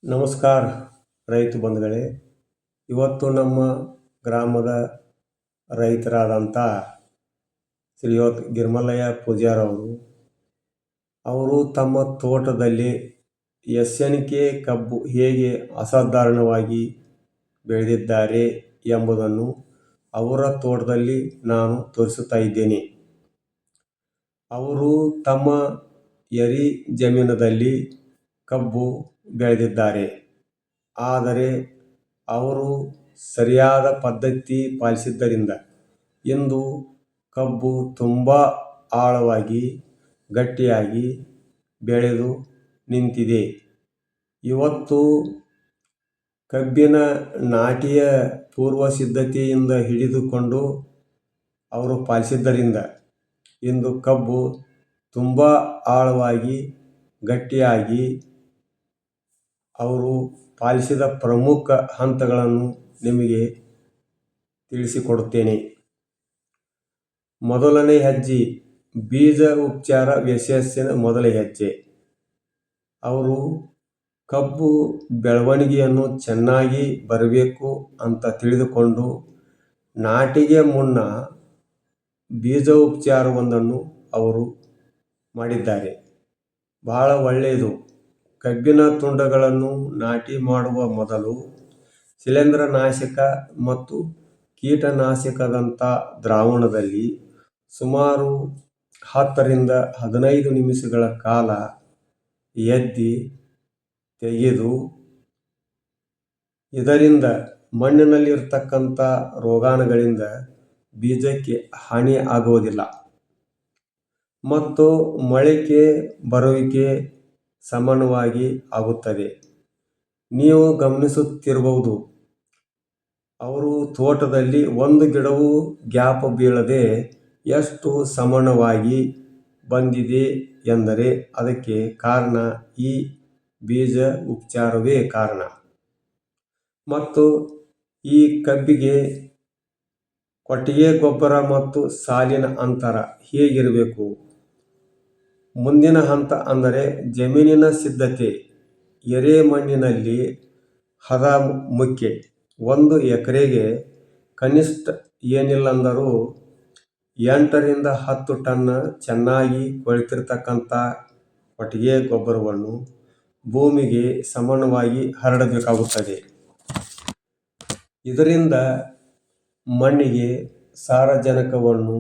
ನಮಸ್ಕಾರ ರೈತ ಬಂಧುಗಳೇ. ಇವತ್ತು ನಮ್ಮ ಗ್ರಾಮದ ರೈತರಾದಂಥ ಶ್ರೀಯುತ ಗಿರ್ಮಲ್ಲಯ್ಯ ಪೂಜಾರವರು ಅವರು ತಮ್ಮ ತೋಟದಲ್ಲಿ ಎಸ್.ಎನ್.ಕೆ ಕಬ್ಬು ಹೇಗೆ ಅಸಾಧಾರಣವಾಗಿ ಬೆಳೆದಿದ್ದಾರೆ ಎಂಬುದನ್ನು ಅವರ ತೋಟದಲ್ಲಿ ನಾನು ತೋರಿಸುತ್ತಾ ಇದ್ದೇನೆ. ಅವರು ತಮ್ಮ ಎರಿ ಜಮೀನಿನಲ್ಲಿ ಕಬ್ಬು ಬೆಳೆದಿದ್ದಾರೆ. ಆದರೆ ಅವರು ಸರಿಯಾದ ಪದ್ಧತಿ ಪಾಲಿಸಿದ್ದರಿಂದ ಇಂದು ಕಬ್ಬು ತುಂಬ ಆಳವಾಗಿ ಗಟ್ಟಿಯಾಗಿ ಬೆಳೆದು ನಿಂತಿದೆ. ಇವತ್ತು ಕಬ್ಬಿನ ನಾಟಿಯ ಪೂರ್ವ ಸಿದ್ಧತೆಯಿಂದ ಹಿಡಿದುಕೊಂಡು ಅವರು ಪಾಲಿಸಿದ್ದರಿಂದ ಇಂದು ಕಬ್ಬು ತುಂಬ ಆಳವಾಗಿ ಗಟ್ಟಿಯಾಗಿ ಅವರು ಪಾಲಿಸಿದ ಪ್ರಮುಖ ಹಂತಗಳನ್ನು ನಿಮಗೆ ತಿಳಿಸಿಕೊಡುತ್ತೇನೆ. ಮೊದಲನೇ ಹೆಜ್ಜೆ ಬೀಜ ಉಪಚಾರ ಯಶಸ್ಸಿನ ಮೊದಲ ಹೆಜ್ಜೆ. ಅವರು ಕಬ್ಬು ಬೆಳವಣಿಗೆಯನ್ನು ಚೆನ್ನಾಗಿ ಬರಬೇಕು ಅಂತ ತಿಳಿದುಕೊಂಡು ನಾಟಿಗೆ ಮುನ್ನ ಬೀಜ ಉಪಚಾರವೊಂದನ್ನು ಅವರು ಮಾಡಿದ್ದಾರೆ. ಬಹಳ ಒಳ್ಳೆಯದು. ಕಬ್ಬಿನ ತುಂಡಗಳನ್ನು ನಾಟಿ ಮಾಡುವ ಮೊದಲು ಶಿಲೀಂಧ್ರನಾಶಕ ಮತ್ತು ಕೀಟನಾಶಕದಂಥ ದ್ರಾವಣದಲ್ಲಿ ಸುಮಾರು 10 ರಿಂದ 15 ನಿಮಿಷಗಳ ಕಾಲ ಎತ್ತಿ ತೆಗೆದು, ಇದರಿಂದ ಮಣ್ಣಿನಲ್ಲಿರ್ತಕ್ಕಂಥ ರೋಗಾಣುಗಳಿಂದ ಬೀಜಕ್ಕೆ ಹಾನಿ ಆಗುವುದಿಲ್ಲ ಮತ್ತು ಮೊಳಕೆ ಬರುವಿಕೆ ಸಮಾನವಾಗಿ ಆಗುತ್ತದೆ. ನೀವು ಗಮನಿಸುತ್ತಿರಬಹುದು, ಅವರು ತೋಟದಲ್ಲಿ ಒಂದು ಗಿಡವೂ ಗ್ಯಾಪ್ ಬೀಳದೆ ಎಷ್ಟು ಸಮಾನವಾಗಿ ಬಂದಿದೆ ಎಂದರೆ ಅದಕ್ಕೆ ಕಾರಣ ಈ ಬೀಜ ಉಪಚಾರವೇ ಕಾರಣ. ಮತ್ತು ಈ ಕಬ್ಬಿಗೆ ಕೊಟ್ಟಿಗೆ ಗೊಬ್ಬರ ಮತ್ತು ಸಾಲಿನ ಅಂತರ ಹೇಗಿರಬೇಕು? ಮುಂದಿನ ಹಂತ ಅಂದರೆ ಜಮೀನಿನ ಸಿದ್ಧತೆ. ಎರೆಮಣ್ಣಿನಲ್ಲಿ ಹದ ಮುಖ್ಯ. 1 ಎಕರೆಗೆ ಕನಿಷ್ಠ ಏನಿಲ್ಲಂದರೂ 8 ರಿಂದ 10 ಟನ್ ಚೆನ್ನಾಗಿ ಕೊಳೆತಿರ್ತಕ್ಕಂಥ ಕೊಟ್ಟಿಗೆ ಗೊಬ್ಬರವನ್ನು ಭೂಮಿಗೆ ಸಮಾನವಾಗಿ ಹರಡಬೇಕಾಗುತ್ತದೆ. ಇದರಿಂದ ಮಣ್ಣಿಗೆ ಸಾರಜನಕವನ್ನು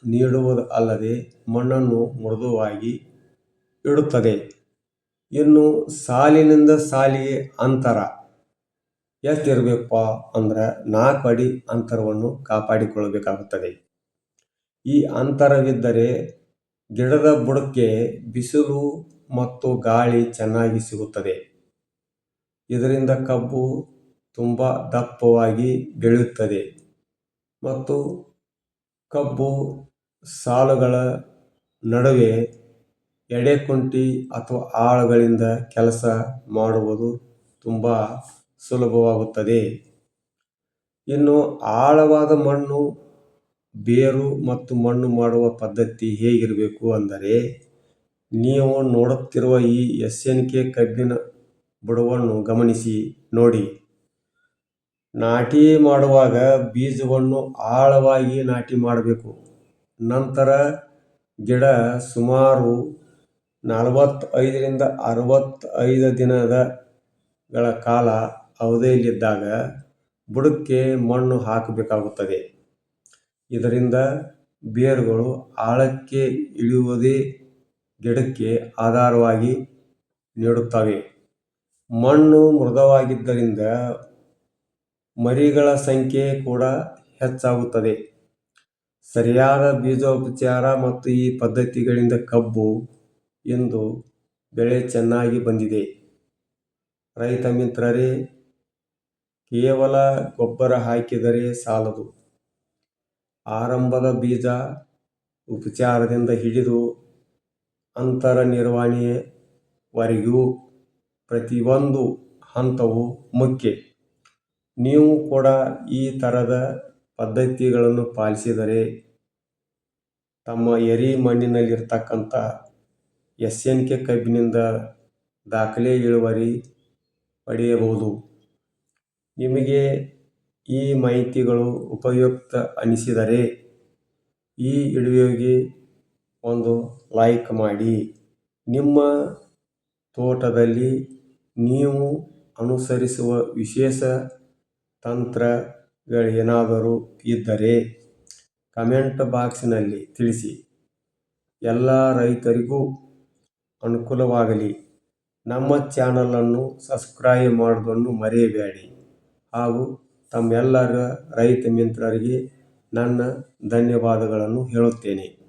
ನೀಡುವುದು ಅಲ್ಲದೆ ಮಣ್ಣನ್ನು ಮೃದುವಾಗಿ ಇಡುತ್ತದೆ. ಇನ್ನು ಸಾಲಿನಿಂದ ಸಾಲಿಗೆ ಅಂತರ ಎಷ್ಟಿರಬೇಕಪ್ಪ ಅಂದ್ರೆ 4 ಅಡಿ ಅಂತರವನ್ನು ಕಾಪಾಡಿಕೊಳ್ಳಬೇಕಾಗುತ್ತದೆ. ಈ ಅಂತರವಿದ್ದರೆ ಗಿಡದ ಬುಡಕ್ಕೆ ಬಿಸಿಲು ಮತ್ತು ಗಾಳಿ ಚೆನ್ನಾಗಿ ಸಿಗುತ್ತದೆ. ಇದರಿಂದ ಕಬ್ಬು ತುಂಬ ದಪ್ಪವಾಗಿ ಬೆಳೆಯುತ್ತದೆ ಮತ್ತು ಕಬ್ಬು ಸಾಲುಗಳ ನಡುವೆ ಎಡೆಕುಂಟಿ ಅಥವಾ ಆಳುಗಳಿಂದ ಕೆಲಸ ಮಾಡುವುದು ತುಂಬ ಸುಲಭವಾಗುತ್ತದೆ. ಇನ್ನು ಆಳವಾದ ಮಣ್ಣು ಬೇರು ಮತ್ತು ಮಣ್ಣು ಮಾಡುವ ಪದ್ಧತಿ ಹೇಗಿರಬೇಕು ಅಂದರೆ, ನೀವು ನೋಡುತ್ತಿರುವ ಈ ಎಸ್.ಎನ್.ಕೆ ಕಬ್ಬಿನ ಬುಡವನ್ನು ಗಮನಿಸಿ ನೋಡಿ. ನಾಟಿ ಮಾಡುವಾಗ ಬೀಜವನ್ನು ಆಳವಾಗಿ ನಾಟಿ ಮಾಡಬೇಕು. ನಂತರ ಗಿಡ ಸುಮಾರು 45 ರಿಂದ 65 ದಿನಗಳ ಕಾಲ ಅವಧಿಯಲ್ಲಿದ್ದಾಗ ಬುಡಕ್ಕೆ ಮಣ್ಣು ಹಾಕಬೇಕಾಗುತ್ತದೆ. ಇದರಿಂದ ಬೇರುಗಳು ಆಳಕ್ಕೆ ಇಳಿಯುವುದೇ ಗಿಡಕ್ಕೆ ಆಧಾರವಾಗಿ ನೀಡುತ್ತವೆ. ಮಣ್ಣು ಮೃದುವಾಗಿದ್ದರಿಂದ ಮರಿಗಳ ಸಂಖ್ಯೆ ಕೂಡ ಹೆಚ್ಚಾಗುತ್ತದೆ. ಸರಿಯಾದ ಬೀಜೋಪಚಾರ ಮತ್ತು ಈ ಪದ್ಧತಿಗಳಿಂದ ಕಬ್ಬು ಇಂದು ಬೆಳೆ ಚೆನ್ನಾಗಿ ಬಂದಿದೆ. ರೈತ ಮಿತ್ರರೇ, ಕೇವಲ ಗೊಬ್ಬರ ಹಾಕಿದರೆ ಸಾಲದು. ಆರಂಭದ ಬೀಜ ಉಪಚಾರದಿಂದ ಹಿಡಿದು ಅಂತರ ನಿರ್ವಹಣೆಯವರೆಗೂ ಪ್ರತಿಯೊಂದು ಹಂತವು ಮುಖ್ಯ. ನೀವು ಕೂಡ ಈ ಥರದ ಪದ್ಧತಿಗಳನ್ನು ಪಾಲಿಸಿದರೆ ತಮ್ಮ ಎರಿ ಮಣ್ಣಿನಲ್ಲಿರ್ತಕ್ಕಂಥ ಎಸ್.ಎನ್.ಕೆ ಕಬ್ಬಿನಿಂದ ದಾಖಲೆ ಇಳುವರಿ ಪಡೆಯಬಹುದು. ನಿಮಗೆ ಈ ಮಾಹಿತಿಗಳು ಉಪಯುಕ್ತ ಅನಿಸಿದರೆ ಈ ವಿಡಿಯೋಗೆ ಒಂದು ಲೈಕ್ ಮಾಡಿ. ನಿಮ್ಮ ತೋಟದಲ್ಲಿ ನೀವು ಅನುಸರಿಸುವ ವಿಶೇಷ ತಂತ್ರಗಳೇನಾದರೂ ಇದ್ದರೆ ಕಮೆಂಟ್ ಬಾಕ್ಸ್ನಲ್ಲಿ ತಿಳಿಸಿ. ಎಲ್ಲ ರೈತರಿಗೂ ಅನುಕೂಲವಾಗಲಿ. ನಮ್ಮ ಚಾನಲನ್ನು ಸಬ್ಸ್ಕ್ರೈಬ್ ಮಾಡೋದನ್ನು ಮರೆಯಬೇಡಿ. ಹಾಗೂ ತಮ್ಮೆಲ್ಲರ ರೈತ ಮಿತ್ರರಿಗೆ ನನ್ನ ಧನ್ಯವಾದಗಳನ್ನು ಹೇಳುತ್ತೇನೆ.